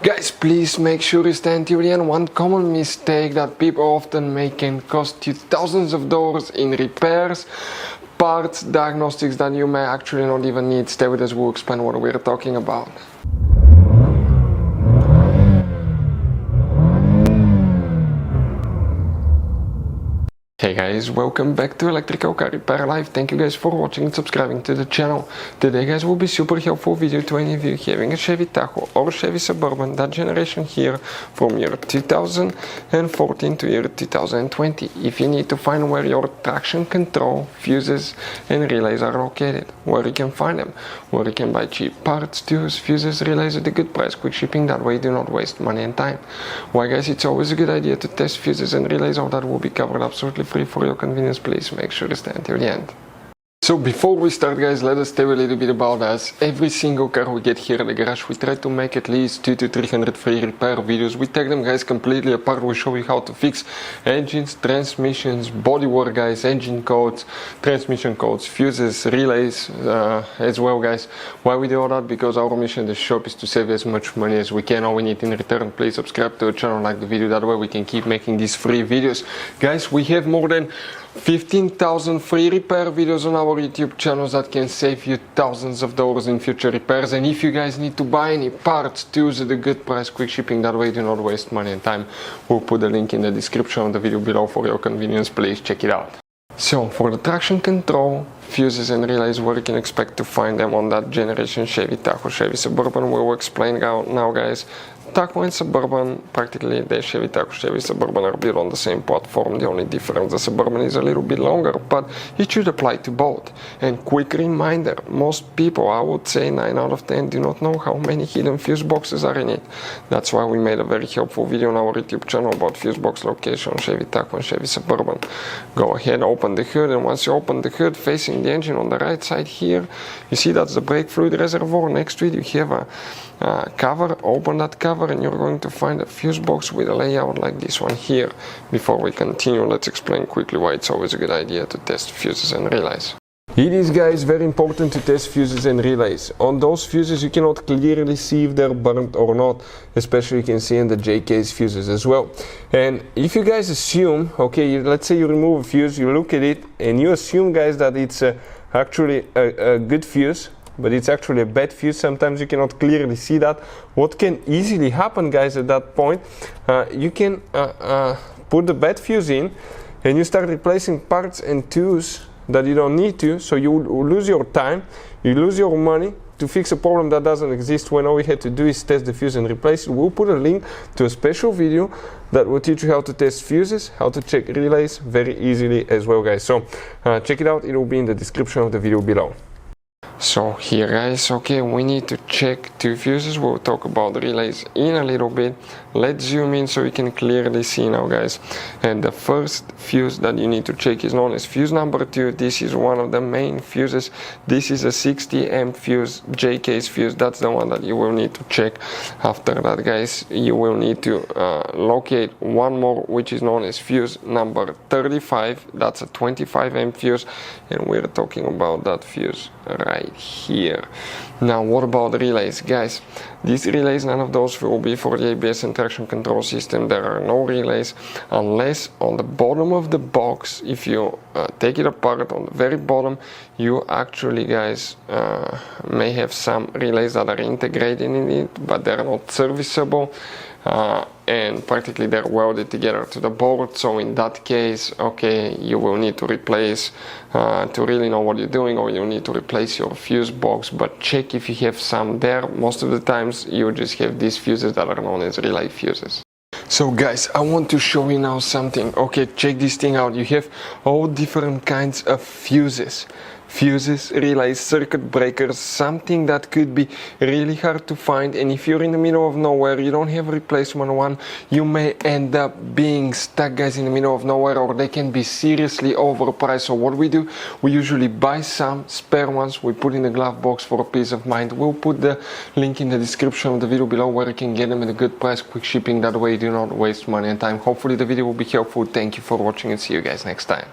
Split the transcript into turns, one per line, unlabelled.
Guys, please make sure you stand till the end. One common mistake that people often make can cost you thousands of dollars in repairs, parts, diagnostics that you may actually not even need. Stay with us, we'll explain what we're talking about. Hey guys, welcome back to Electrical Car Repair Live. Thank you guys for watching and subscribing to the channel. Today guys will be super helpful video to any of you having a Chevy Tahoe or Chevy Suburban, that generation here from year 2014 to year 2020. If you need to find where your traction control, fuses and relays are located, where you can find them, where you can buy cheap parts, tools, fuses, relays at a good price, quick shipping, that way you do not waste money and time. Why guys, it's always a good idea to test fuses and relays, all that will be covered absolutely free for your convenience. Please make sure to stay until the end. So before we start guys, let us tell you a little bit about us. Every single car we get here at the garage, we try to make at least 200 to 300 free repair videos. We take them guys completely apart. We show you how to fix engines, transmissions, bodywork guys, engine codes, transmission codes, fuses, relays as well guys. Why we do all that? Because our mission in the shop is to save as much money as we can. All we need in return, please subscribe to the channel, like the video, that way we can keep making these free videos. Guys, we have more than 15,000 free repair videos on our YouTube channels that can save you thousands of dollars in future repairs. And if you guys need to buy any parts, tools at a good price, quick shipping, that way you do not waste money and time, we'll put the link in the description of the video below for your convenience. Please check it out. So for the traction control, fuses and relays, where you can expect to find them on that generation Chevy Tahoe, Chevy Suburban, we will explain now guys. Tahoe and Suburban, practically the Chevy Tahoe, Chevy Suburban are built on the same platform. The only difference, the Suburban is a little bit longer, but it should apply to both. And quick reminder, most people, I would say 9 out of 10, do not know how many hidden fuse boxes are in it. That's why we made a very helpful video on our YouTube channel about fuse box location on Chevy Tahoe and Chevy Suburban. Go ahead, open the hood, and once you open the hood, facing the engine on the right side here, you see that's the brake fluid reservoir. Next to it you have a cover. Open that cover and you're going to find a fuse box with a layout like this one here. Before we continue, let's explain quickly why it's always a good idea to test fuses and relays. It is guys very important to test fuses and relays. On those fuses you cannot clearly see if they're burnt or not, especially you can see in the J-case fuses as well. And if you guys assume, okay, let's say you remove a fuse, you look at it and you assume guys that it's actually a good fuse, but it's actually a bad fuse, sometimes you cannot clearly see that. What can easily happen guys at that point, you can put the bad fuse in and you start replacing parts and tools that you don't need to, so you lose your time, you lose your money to fix a problem that doesn't exist, when all we had to do is test the fuse and replace it. We'll put a link to a special video that will teach you how to test fuses, how to check relays very easily as well guys. So check it out, it will be in the description of the video below. So here guys, okay, we need to check 2 fuses. We'll talk about the relays in a little bit. Let's zoom in so you can clearly see now guys. And the first fuse that you need to check is known as fuse number 2. This is one of the main fuses. This is a 60 amp fuse, J-case fuse. That's the one that you will need to check. After that guys, you will need to locate one more, which is known as fuse number 35. That's a 25 amp fuse, and we're talking about that fuse right here. Now what about the relays guys? These relays, none of those will be for the ABS and traction control system. There are no relays unless on the bottom of the box, if you take it apart on the very bottom, you actually guys may have some relays that are integrated in it, but they're not serviceable. And practically they're welded together to the board, so in that case, okay, you will need to replace to really know what you're doing, or you need to replace your fuse box. But check if you have some there. Most of the times you just have these fuses that are known as relay fuses. So guys, I want to show you now something. Okay, check this thing out. You have all different kinds of fuses. Fuses, relays, circuit breakers, something that could be really hard to find. And if you're in the middle of nowhere, you don't have a replacement one, you may end up being stuck guys in the middle of nowhere, or they can be seriously overpriced. So what we do, we usually buy some spare ones, we put in the glove box for a peace of mind. We'll put the link in the description of the video below where you can get them at a good price, quick shipping, that way you do not waste money and time. Hopefully the video will be helpful. Thank you for watching and see you guys next time.